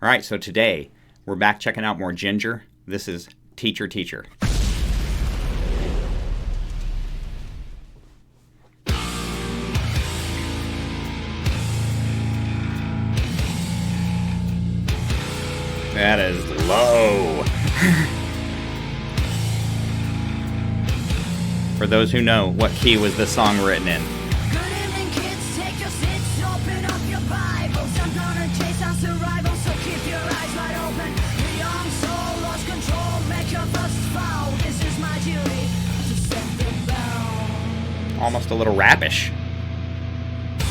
All right, so today we're back checking out more Ginger. This is Teacher Teacher. That is low. For those who know, what key was this song written in? Good evening, kids. Take your seats, open up your Bibles. I'm gonna chase on survival, so keep your eyes wide open. The young soul lost control, make your first fall. This is my duty to set them down. Almost a little rappish.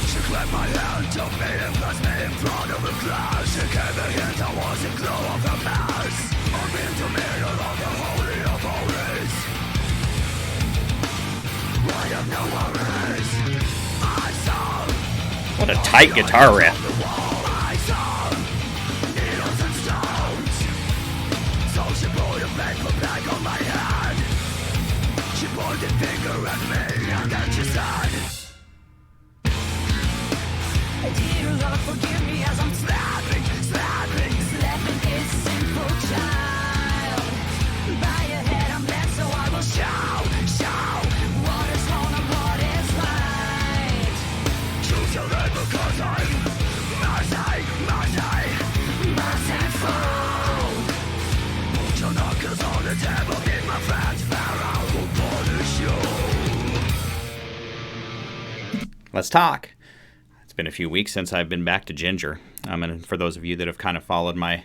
She clapped my hand, took me and placed me in front of the class. She gave a hint, I was the glow of the mass. I'm in the middle of the holy of holies. I have no worries. I saw What a tight guitar riff. the wall. I saw needles and stones. So she put a paper bag on my head. She pointed finger at me and then she said, Dear Lord, forgive me as I'm slapping this sinful child. By your head I'm led, so I will show what is wrong and what is right. choose your head because I'm merciful. Put your knuckles on the table, give my friends Pharaoh will punish you. Let's talk. It's been a few weeks since I've been back to Ginger. And for those of you that have kind of followed my...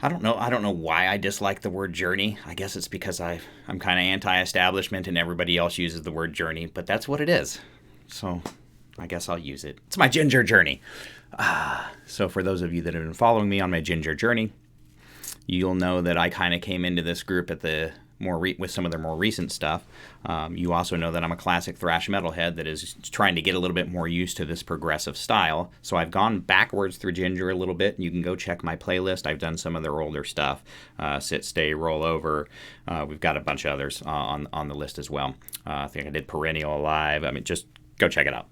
I don't know why I dislike the word journey. I guess it's because I'm kind of anti-establishment and everybody else uses the word journey, but that's what it is. So I guess I'll use it. It's my Ginger journey. So for those of you that have been following me on my Ginger journey, you'll know that I kind of came into this group at the with some of their more recent stuff. You also know that I'm a classic thrash metalhead that is trying to get a little bit more used to this progressive style. So I've gone backwards through Ginger a little bit. You can go check my playlist. I've done some of their older stuff. Sit, Stay, Roll Over. We've got a bunch of others on the list as well. I think I did Perennial Alive. I mean, just go check it out.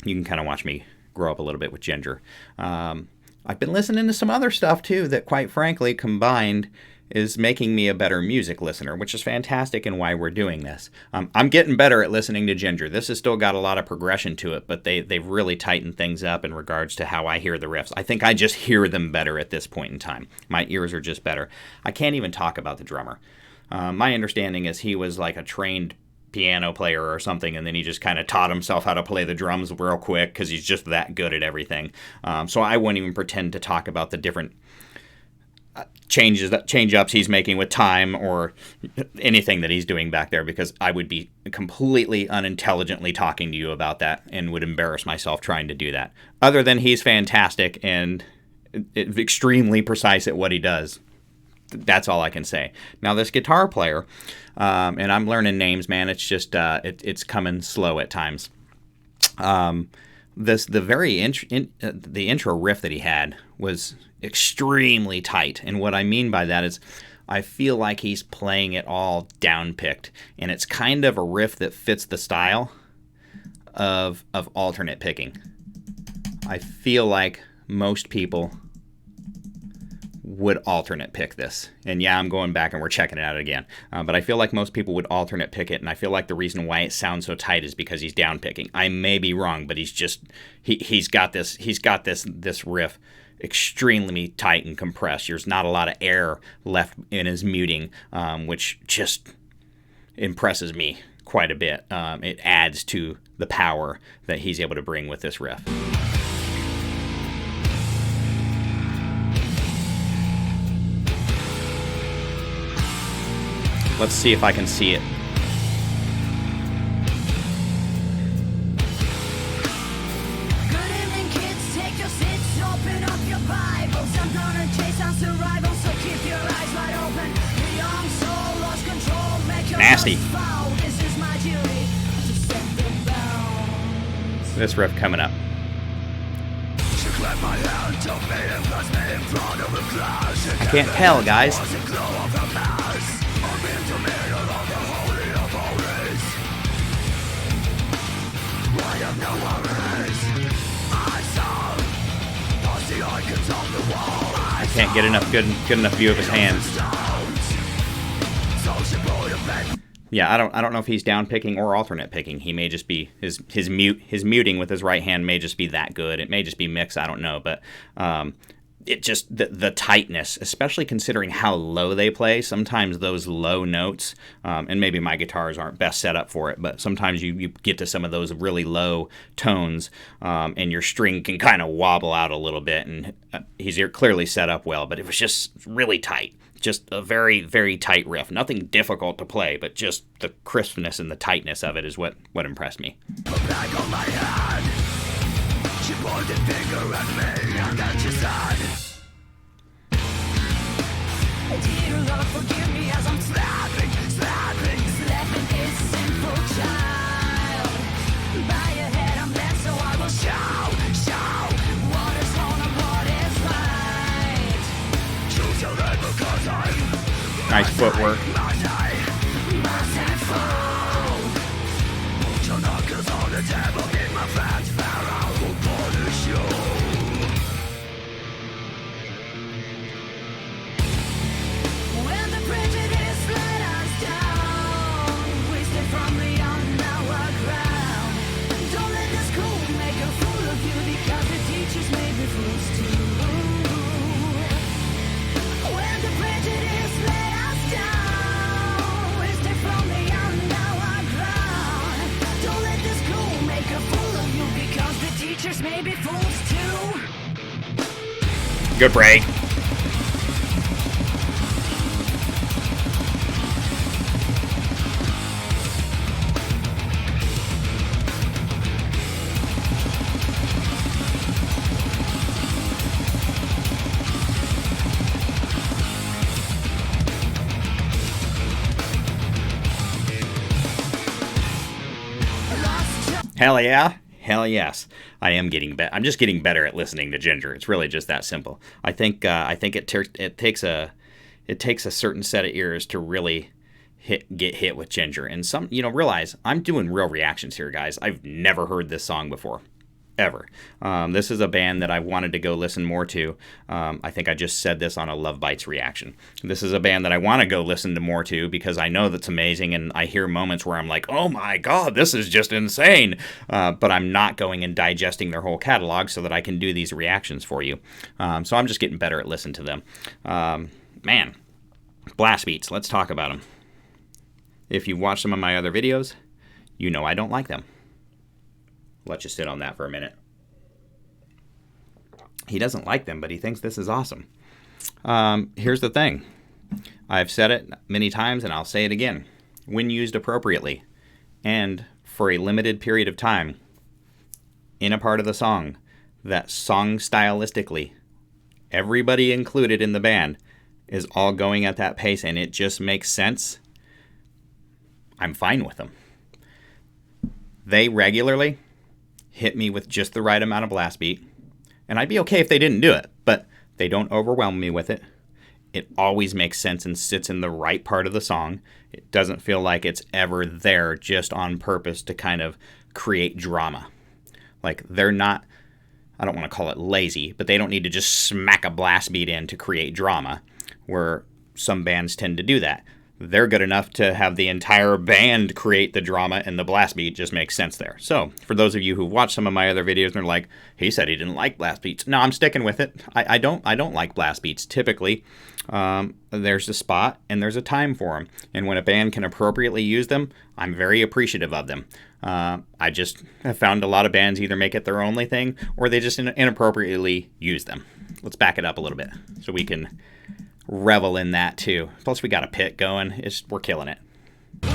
You can kind of watch me grow up a little bit with Ginger. I've been listening to some other stuff too that, quite frankly, combined is making me a better music listener, which is fantastic and why we're doing this. I'm getting better at listening to Ginger. This has still got a lot of progression to it, but they've really tightened things up in regards to how I hear the riffs. I think I just hear them better at this point in time. My ears are just better. I can't even talk about the drummer. My understanding is he was like a trained piano player or something, and then he just kind of taught himself how to play the drums real quick because he's just that good at everything. So I wouldn't even pretend to talk about the different change-ups he's making with time or anything that he's doing back there, because I would be completely unintelligently talking to you about that and would embarrass myself trying to do that. Other than he's fantastic and extremely precise at what he does. That's all I can say. Now this guitar player, and I'm learning names, man. It's just it's coming slow at times. The intro riff that he had was extremely tight, and what I mean by that is I feel like he's playing it all down-picked, and it's kind of a riff that fits the style of alternate picking. I feel like most people would alternate pick this, and yeah, I'm going back and we're checking it out again, but I feel like most people would alternate pick it, and I feel like the reason why it sounds so tight is because he's down picking. I may be wrong, but he's got this riff extremely tight and compressed. There's not a lot of air left in his muting, which just impresses me quite a bit. It adds to the power that he's able to bring with this riff. Let's see if I can see it. Good evening, kids. Take your seats, open up your Bibles. I'm gonna chase on survival, so keep your eyes wide open. The young soul lost control, make your Nasty. first fall. This is my duty to set them down. This riff coming up. She clapped my hand, took me and placed me in front of the class. I can't tell, guys. Was the glow of the mass. I'm in the middle of the holy of holies. I have no worries. I saw was the I can't get enough good enough view of his hands. Yeah, I don't know if he's down picking or alternate picking. He may just be his muting with his right hand may just be that good. It may just be mix. I don't know, but it just the tightness, especially considering how low they play. Sometimes those low notes, and maybe my guitars aren't best set up for it, but sometimes you get to some of those really low tones, and your string can kind of wobble out a little bit. And he's clearly set up well, but it was just really tight. Just a very, very tight riff. Nothing difficult to play, but just the crispness and the tightness of it is what impressed me. Back on my hand, she pointed finger at me, and then she said, Dear Lord, forgive me as I'm slapping this sinful child. By your head I'm blessed, so I will show what is wrong and what is right. choose your end because I'm Nice footwork. Merciful. put your knuckles on the table, give my friends Pharaoh will punish you. When the prejudice let us down, we stay firmly on our ground. Don't let the school make a fool of you, because the teachers may be fools too. When the prejudice let us down, we stay firmly on our ground. Don't let the school make a fool of you, because the teachers may be fools too. Good break. Hell yeah. Hell yes. I am getting better. I'm just getting better at listening to Ginger. It's really just that simple. I think it takes a certain set of ears to really get hit with Ginger. And some, realize I'm doing real reactions here, guys. I've never heard this song before. Ever. This is a band that I wanted to go listen more to. I think I just said this on a Love Bites reaction. This is a band that I want to go listen to more to, because I know that's amazing, and I hear moments where I'm like, oh my god, this is just insane. But I'm not going and digesting their whole catalog so that I can do these reactions for you. So I'm just getting better at listening to them. Man, blast beats. Let's talk about them. If you've watched some of my other videos, you know I don't like them. Let you sit on that for a minute. He doesn't like them, but he thinks this is awesome. Here's the thing. I've said it many times, and I'll say it again. When used appropriately, and for a limited period of time, in a part of the song, that song stylistically, everybody included in the band is all going at that pace, and it just makes sense, I'm fine with them. They regularly hit me with just the right amount of blast beat, and I'd be okay if they didn't do it, but they don't overwhelm me with it. It always makes sense and sits in the right part of the song. It doesn't feel like it's ever there just on purpose to kind of create drama. Like, they're not, I don't want to call it lazy, but they don't need to just smack a blast beat in to create drama, where some bands tend to do that. They're good enough to have the entire band create the drama, and the blast beat just makes sense there. So, for those of you who watch some of my other videos and are like, he said he didn't like blast beats. No, I'm sticking with it. I don't like blast beats. Typically, there's a spot and there's a time for them. And when a band can appropriately use them, I'm very appreciative of them. I just have found a lot of bands either make it their only thing, or they just inappropriately use them. Let's back it up a little bit so we can revel in that too. Plus, we got a pit going. We're killing it. When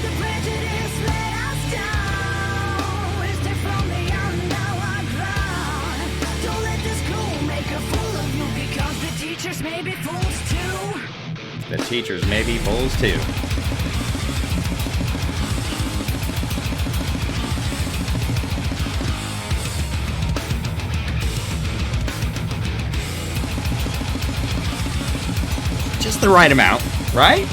the prejudice let us down, we stay firmly on our ground. Don't let the school make a fool of you, because the teachers may be fools too. The teachers may be fools too. Just the right amount, right?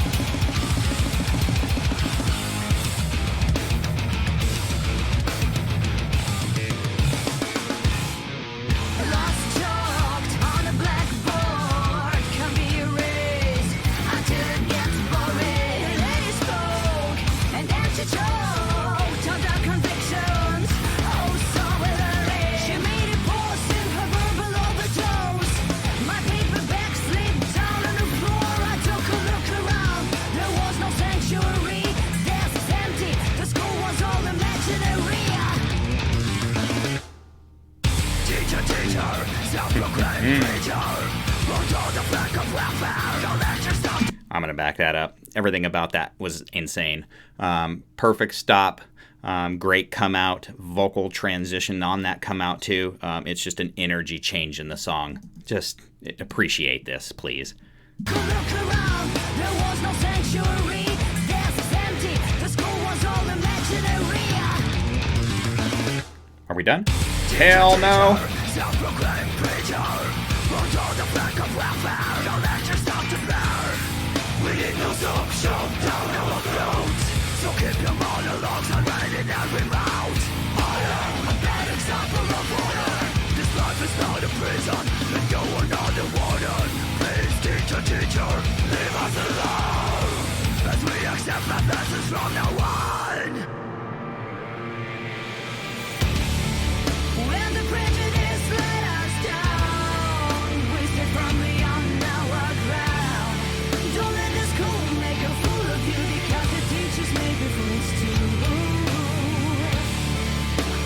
I'm going to back that up. Everything about that was insane. Perfect stop. Great come out. Vocal transition on that come out too. It's just an energy change in the song. Just appreciate this, please. Look around, there was no sanctuary. Gas is empty, the school was all imaginary. Are we done? Hell no. Self-proclaimed preacher, brought on the flank of welfare. No lecture stop to bear. We need no soup, shove down our throats. So keep your monologues unrated and remote. I am a bad example of order. This life is not a prison, and you are not a warden. Please, teacher, leave us alone. As we accept that lessons from now on. When the prejudice let us down, wasted from beyond our ground. Don't let the school make a fool of you, because the teachers may be fools too.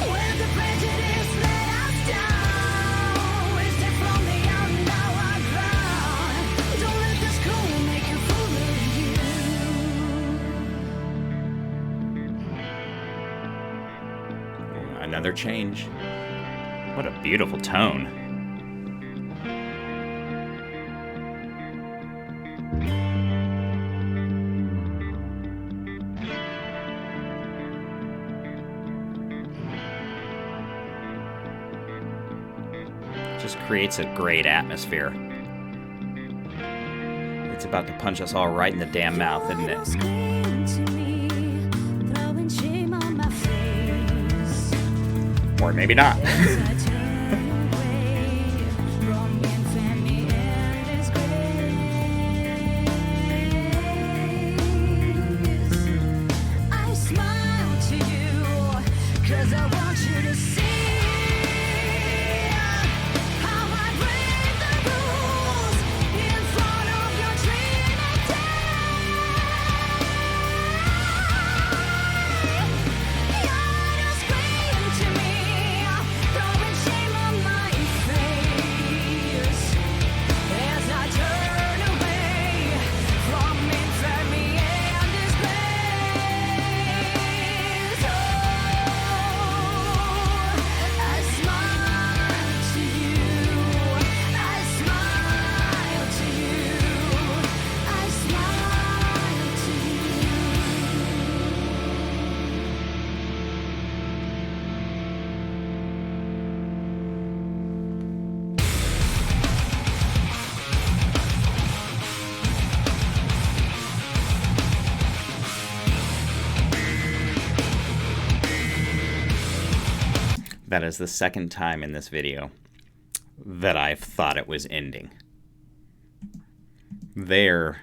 When the prejudice let us down, wasted from beyond our ground. Don't let the school make a fool of you. Another change. What a beautiful tone. Just creates a great atmosphere. It's about to punch us all right in the damn mouth, isn't it? Scream to me, throwing shame on my face. Or maybe not. As I turn away from infamy and disgrace, I smile to you, 'cause I want you to see how I break the rules in front of your Trinity. You scream to me, throwing shame on my face, as I turn away from infamy and disgrace. Oh, I smile to you, I smile to you, I smile to That is the second time in this video that I've thought it was ending. They've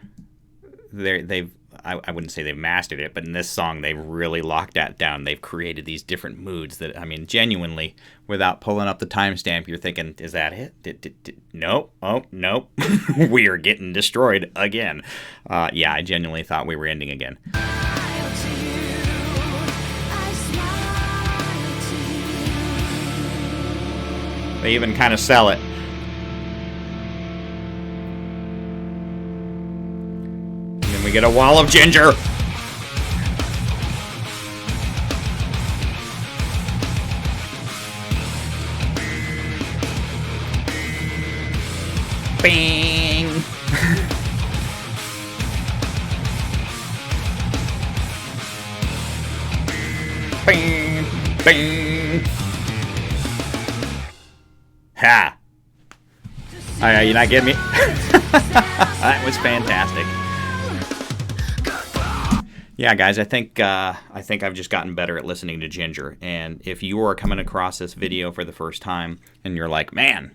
I wouldn't say they've mastered it, but in this song they've really locked that down. They've created these different moods that, I mean, genuinely, without pulling up the timestamp, you're thinking, is that it? Nope. Oh, nope. We are getting destroyed again. Yeah, I genuinely thought we were ending again. smile to you, I smile to you. They even kind of sell it. And then we get a wall of ginger. Bing. Bing. Bing. Ha. You're not getting me? That was fantastic. Yeah, guys, I think I've just gotten better at listening to Ginger. And if you are coming across this video for the first time and you're like, man,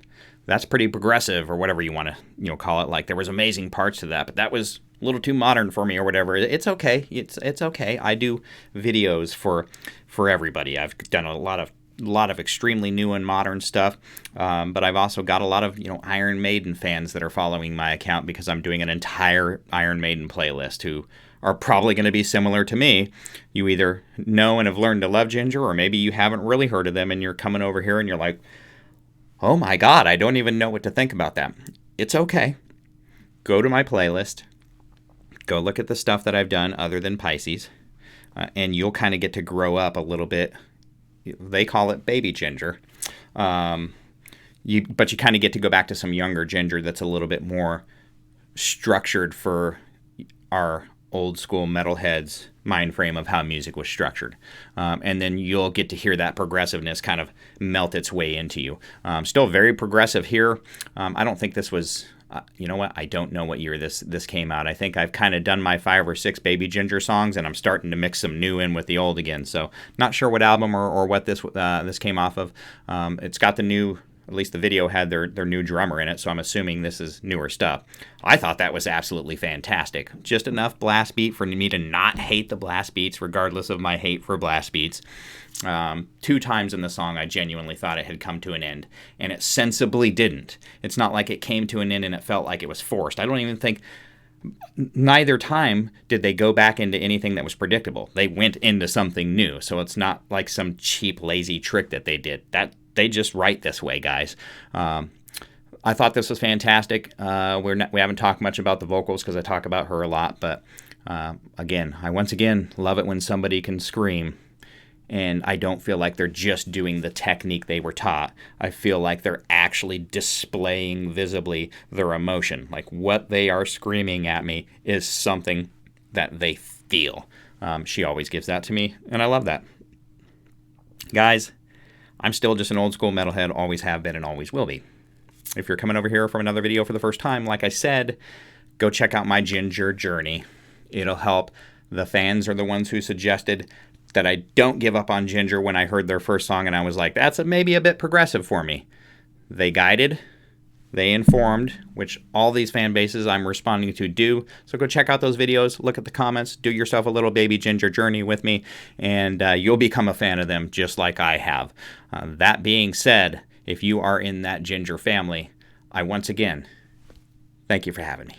that's pretty progressive, or whatever you want to call it, like there was amazing parts to that, but that was a little too modern for me, or whatever. It's okay. It's okay. I do videos for everybody. I've done a lot of extremely new and modern stuff, but I've also got a lot of Iron Maiden fans that are following my account because I'm doing an entire Iron Maiden playlist who are probably going to be similar to me. You either know and have learned to love Ginger, or maybe you haven't really heard of them and you're coming over here and you're like, Oh my God, I don't even know what to think about that. It's okay. Go to my playlist. Go look at the stuff that I've done other than Pisces, and you'll kind of get to grow up a little bit. They call it baby ginger. But you kind of get to go back to some younger ginger that's a little bit more structured for our old school metalheads mind frame of how music was structured. And then you'll get to hear that progressiveness kind of melt its way into you. Still very progressive here. I don't think this was, you know what? I don't know what year this came out. I think I've kind of done my 5 or 6 Baby Ginger songs, and I'm starting to mix some new in with the old again. So not sure what album or what this came off of. It's got the new, at least the video had their new drummer in it, so I'm assuming this is newer stuff. I thought that was absolutely fantastic. Just enough blast beat for me to not hate the blast beats, regardless of my hate for blast beats. 2 times in the song, I genuinely thought it had come to an end, and it sensibly didn't. It's not like it came to an end and it felt like it was forced. I don't even think neither time did they go back into anything that was predictable. They went into something new, so it's not like some cheap, lazy trick that they did. That they just write this way, guys. I thought this was fantastic. We haven't talked much about the vocals because I talk about her a lot, but again, I once again love it when somebody can scream, and I don't feel like they're just doing the technique they were taught. I feel like they're actually displaying visibly their emotion. Like what they are screaming at me is something that they feel. She always gives that to me, and I love that. Guys, I'm still just an old school metalhead, always have been and always will be. If you're coming over here from another video for the first time, like I said, go check out my Ginger journey. It'll help. The fans are the ones who suggested that I don't give up on Ginger when I heard their first song, and I was like, that's maybe a bit progressive for me. They guided, they informed, which all these fan bases I'm responding to do. So go check out those videos, look at the comments, do yourself a little baby Ginger journey with me, and you'll become a fan of them just like I have. That being said, if you are in that Ginger family, I once again thank you for having me.